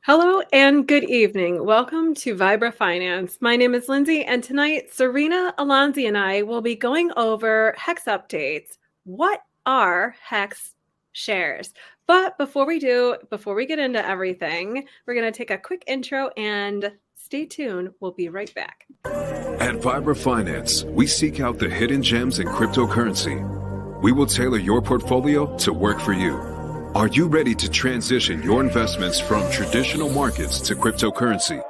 Hello and good evening. Welcome to Vibra Finance. My name is Lindsay, and tonight Serena Alonzi and I will be going over HEX updates. What are HEX shares? But before we get into everything, we're going to take a quick intro and stay tuned. We'll be right back. At Vibra Finance, we seek out the hidden gems in cryptocurrency. We will tailor your portfolio to work for you. Are you ready to transition your investments from traditional markets to cryptocurrency?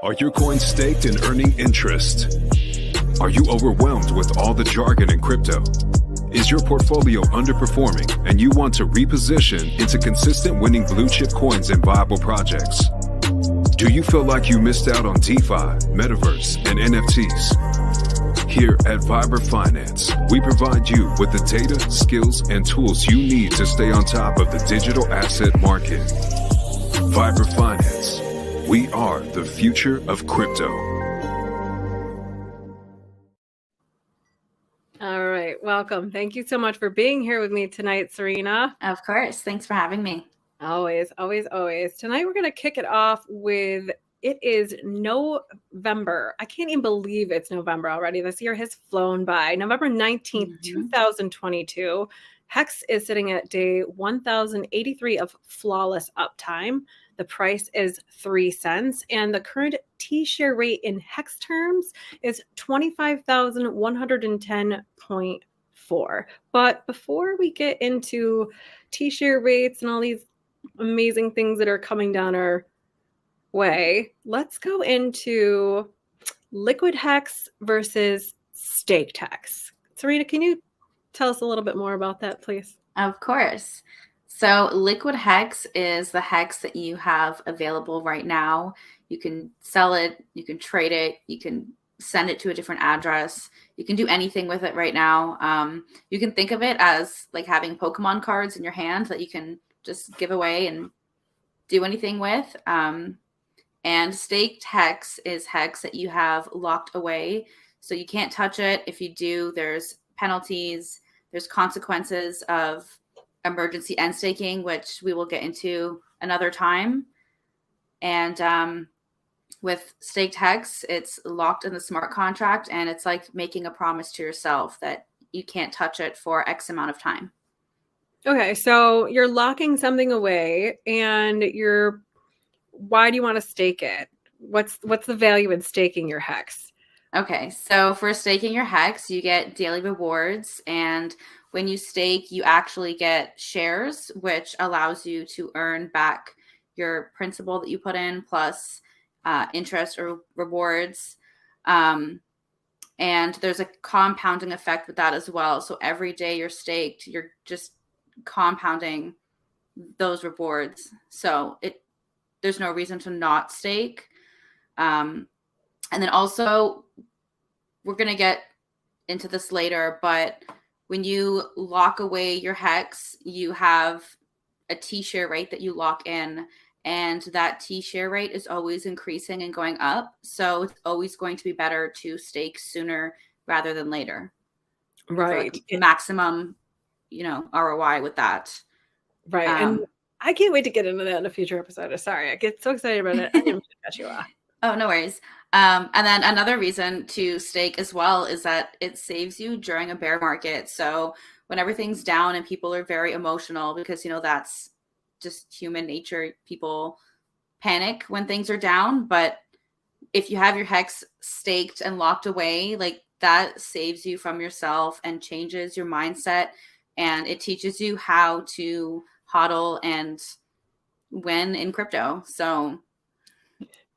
Are your coins staked and earning interest? Are you overwhelmed with all the jargon in crypto? Is your portfolio underperforming and you want to reposition into consistent winning blue chip coins and viable projects? Do you feel like you missed out on DeFi, Metaverse, and NFTs? Here at Vibra Finance, we provide you with the data, skills, and tools you need to stay on top of the digital asset market. Vibra Finance, we are the future of crypto. All right, welcome. Thank you so much for being here with me tonight, Serena. Of course. Thanks for having me. Always, always, always. Tonight we're going to kick it off with it is November. I can't even believe it's November already. This year has flown by. November 19th, 2022. HEX is sitting at day 1083 of flawless uptime. The price is 3 cents, and the current T-share rate in HEX terms is 25,110.4. But before we get into T-share rates and all these amazing things that are coming down our way, let's go into liquid HEX versus staked HEX. Serena, can you tell us a little bit more about that, please? Of course. So liquid HEX is the HEX that you have available right now. You can sell it, you can trade it, you can send it to a different address. You can do anything with it right now. You can think of it as like having Pokemon cards in your hand that you can just give away and do anything with. And staked HEX is HEX that you have locked away. So you can't touch it. If you do, there's penalties, there's consequences of emergency end staking, which we will get into another time. And with staked HEX, it's locked in the smart contract, and it's like making a promise to yourself that you can't touch it for X amount of time. Okay, so you're locking something away, and why do you want to stake it? What's the value in staking your HEX? Okay, so for staking your HEX, you get daily rewards, and when you stake, you actually get shares, which allows you to earn back your principal that you put in, plus interest or rewards. And there's a compounding effect with that as well. So every day you're staked, you're just compounding those rewards. So there's no reason to not stake. And then also, we're going to get into this later, but when you lock away your HEX, you have a T-share rate that you lock in, and that T-share rate is always increasing and going up. So it's always going to be better to stake sooner rather than later. Right. Like maximum, ROI with that. Right. And I can't wait to get into that in a future episode. Sorry, I get so excited about it. I didn't cut you off. Oh, no worries. And then another reason to stake as well is that it saves you during a bear market. So when everything's down and people are very emotional, because, that's just human nature. People panic when things are down. But if you have your HEX staked and locked away, like that saves you from yourself and changes your mindset. And it teaches you how to hodl and win in crypto. So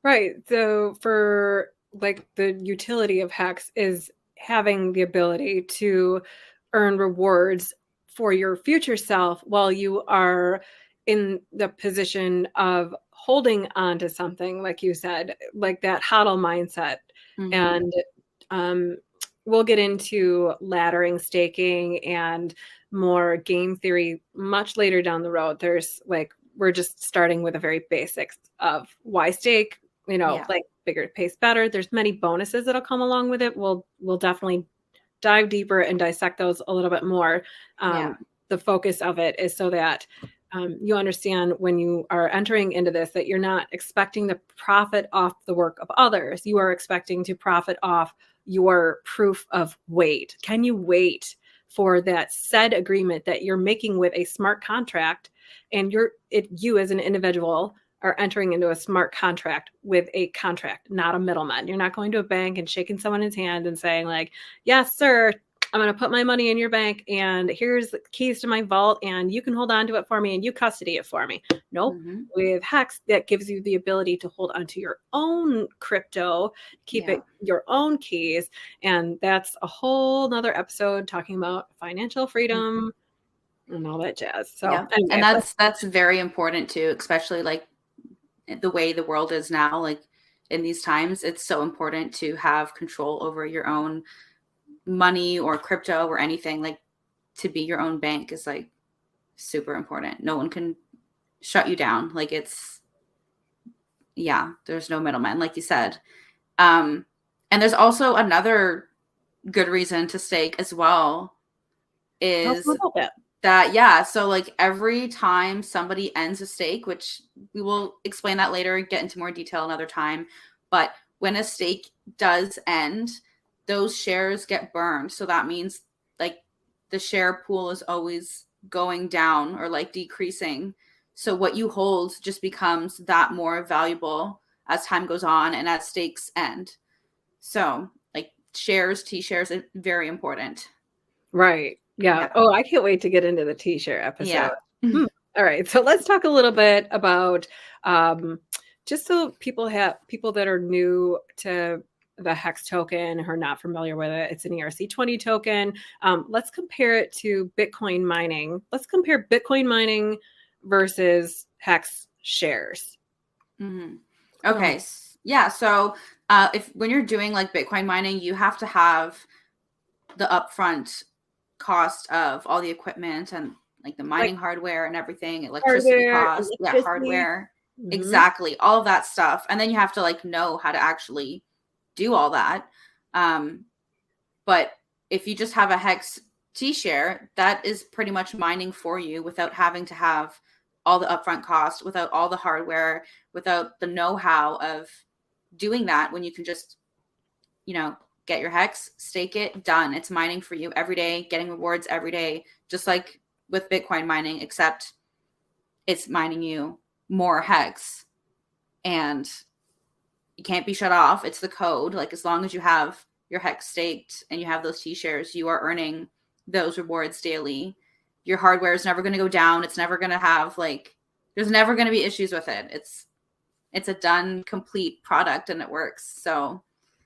right. So for like the utility of HEX is having the ability to earn rewards for your future self while you are in the position of holding on to something, like you said, like that hodl mindset. And we'll get into laddering staking and more game theory much later down the road. We're just starting with the very basics of why stake, like bigger pays better. There's many bonuses that'll come along with it. We'll definitely dive deeper and dissect those a little bit more. The focus of it is so that you understand when you are entering into this that you're not expecting to profit off the work of others. You are expecting to profit off your proof of wait. Can you wait for that said agreement that you're making with a smart contract, and you as an individual are entering into a smart contract with a contract, not a middleman. You're not going to a bank and shaking someone's hand and saying like, yes, sir, I'm going to put my money in your bank and here's the keys to my vault and you can hold on to it for me and you custody it for me. Nope. Mm-hmm. With Hex, that gives you the ability to hold onto your own crypto, keep it your own keys. And that's a whole nother episode talking about financial freedom and all that jazz. So and anyway, that's very important too, especially like the way the world is now, like in these times, it's so important to have control over your own money or crypto or anything. Like to be your own bank is like super important. No one can shut you down. Like there's no middleman, like you said. And there's also another good reason to stake as well is that, so like every time somebody ends a stake, which we will explain that later and get into more detail another time, but when a stake does end, those shares get burned. So that means like the share pool is always going down or like decreasing. So what you hold just becomes that more valuable as time goes on and as stakes end. So like T-shares are very important. Right. Yeah. Oh, I can't wait to get into the T-share episode. Yeah. All right. So let's talk a little bit about just so people that are new to the Hex token who are not familiar with it. It's an ERC20 token. Let's compare it to Bitcoin mining. Let's compare Bitcoin mining versus Hex shares. Mm-hmm. Okay. So when you're doing like Bitcoin mining, you have to have the upfront cost of all the equipment and like the mining hardware and everything, electricity costs, hardware, exactly, all of that stuff. And then you have to like know how to actually do all that. But if you just have a Hex T-share, that is pretty much mining for you without having to have all the upfront cost, without all the hardware, without the know-how of doing that, when you can just, get your Hex, stake it, done. It's mining for you every day, getting rewards every day, just like with Bitcoin mining, except it's mining you more Hex and you can't be shut off. It's the code. Like as long as you have your Hex staked and you have those T-shares, you are earning those rewards daily. Your hardware is never going to go down. It's never going to have there's never going to be issues with it. It's a done, complete product and it works. So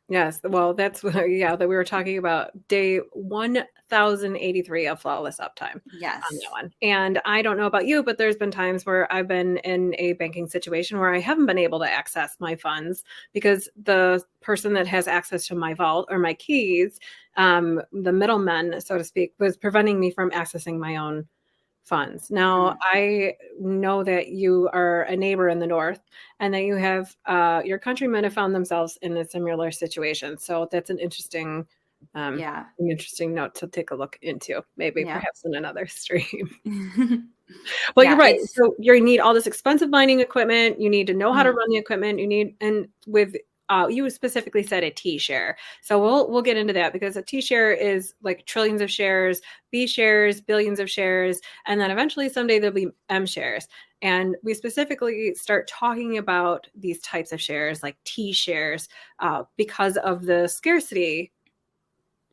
yes, well, that's that we were talking about day 1083 of flawless uptime. Yes, on that one. And I don't know about you, but there's been times where I've been in a banking situation where I haven't been able to access my funds because the person that has access to my vault or my keys, the middleman, so to speak, was preventing me from accessing my own funds. Now, I know that you are a neighbor in the north and that you have your countrymen have found themselves in a similar situation. So that's an interesting note to take a look into, maybe perhaps in another stream. Well, you're right. So you need all this expensive mining equipment. You need to know how to run the equipment. And with you specifically said a T-share. So we'll get into that because a T-share is like trillions of shares, B shares, billions of shares, and then eventually someday there'll be M shares. And we specifically start talking about these types of shares like T-shares because of the scarcity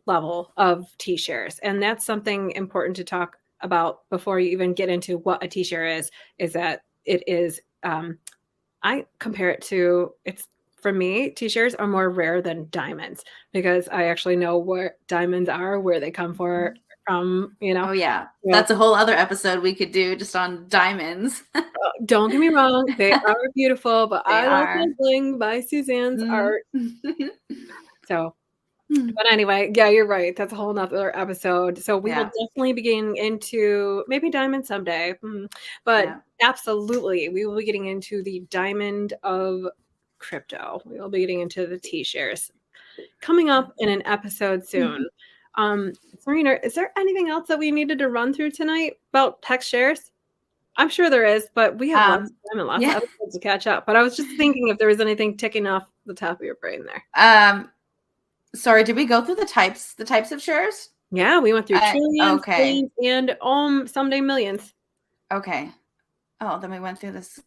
level of T-shares. And that's something important to talk about before you even get into what a T-share is that it is, I compare it to, for me, T-shares are more rare than diamonds because I actually know what diamonds are, where they come from, Oh yeah. That's a whole other episode we could do just on diamonds. Don't get me wrong. They are beautiful, but I love the bling by Suzanne's art. So, but anyway, yeah, you're right. That's a whole nother episode. So we will definitely be getting into maybe diamond someday, but absolutely, we will be getting into the diamond of crypto. We will be getting into the T-shares coming up in an episode soon. Serena, is there anything else that we needed to run through tonight about Hex shares? I'm sure there is, but we have lots of time and lots of Yeah. episodes to catch up. But I was just thinking if there was anything ticking off the top of your brain there. Sorry, did we go through the types of shares? Yeah, we went through trillions, Okay. billions, and someday millions. Okay. Oh, then we went through this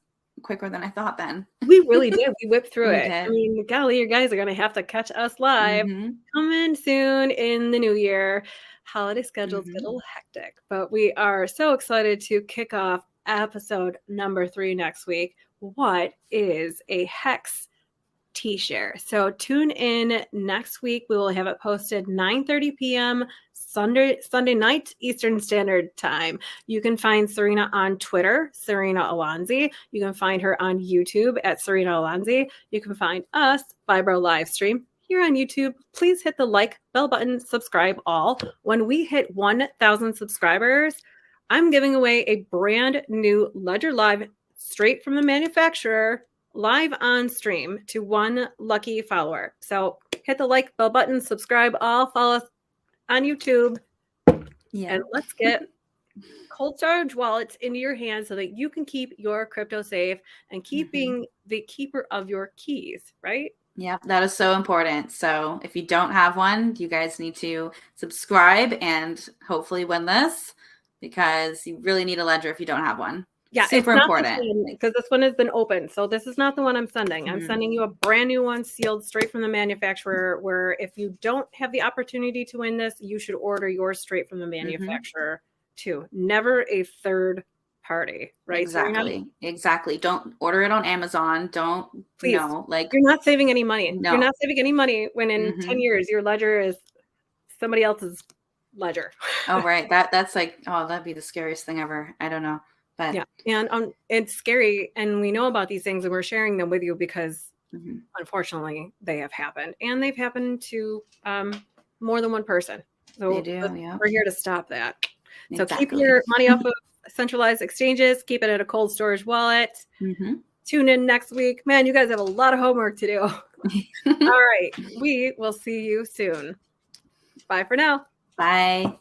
quicker than I thought then. We really did. We whipped through We it. I did. mean, golly, you guys are going to have to catch us live. Coming soon in the new year. Holiday schedules get a little hectic, but we are so excited to kick off episode number 3 next week. What is a hex T-share? So tune in next week. We will have it posted 9:30 p.m. Sunday night Eastern Standard Time. You can find Serena on Twitter, Serena Alonzi. You can find her on YouTube at Serena Alonzi. You can find us, Vibro Livestream, here on YouTube. Please hit the like, bell button, subscribe all. When we hit 1,000 subscribers, I'm giving away a brand new Ledger Live straight from the manufacturer live on stream to one lucky follower. So hit the like, bell button, subscribe all, follow us on YouTube. Yeah. And let's get cold storage wallets into your hands so that you can keep your crypto safe and keep being the keeper of your keys, right? Yeah, that is so important. So if you don't have one, you guys need to subscribe and hopefully win this because you really need a ledger if you don't have one. Yeah, super important because this one has been open. So this is not the one I'm sending. I'm sending you a brand new one sealed straight from the manufacturer where if you don't have the opportunity to win this, you should order yours straight from the manufacturer too. Never a third party, right? Exactly. Don't order it on Amazon. Don't, please. You're not saving any money. No. You're not saving any money when in 10 years your ledger is somebody else's ledger. Oh, right. That's that'd be the scariest thing ever. I don't know. But yeah, and it's scary, and we know about these things, and we're sharing them with you because, unfortunately, they have happened, and they've happened to more than one person. So they do, we're here to stop that. Exactly. So keep your money off of centralized exchanges. Keep it in a cold storage wallet. Tune in next week. Man, you guys have a lot of homework to do. All right, we will see you soon. Bye for now. Bye.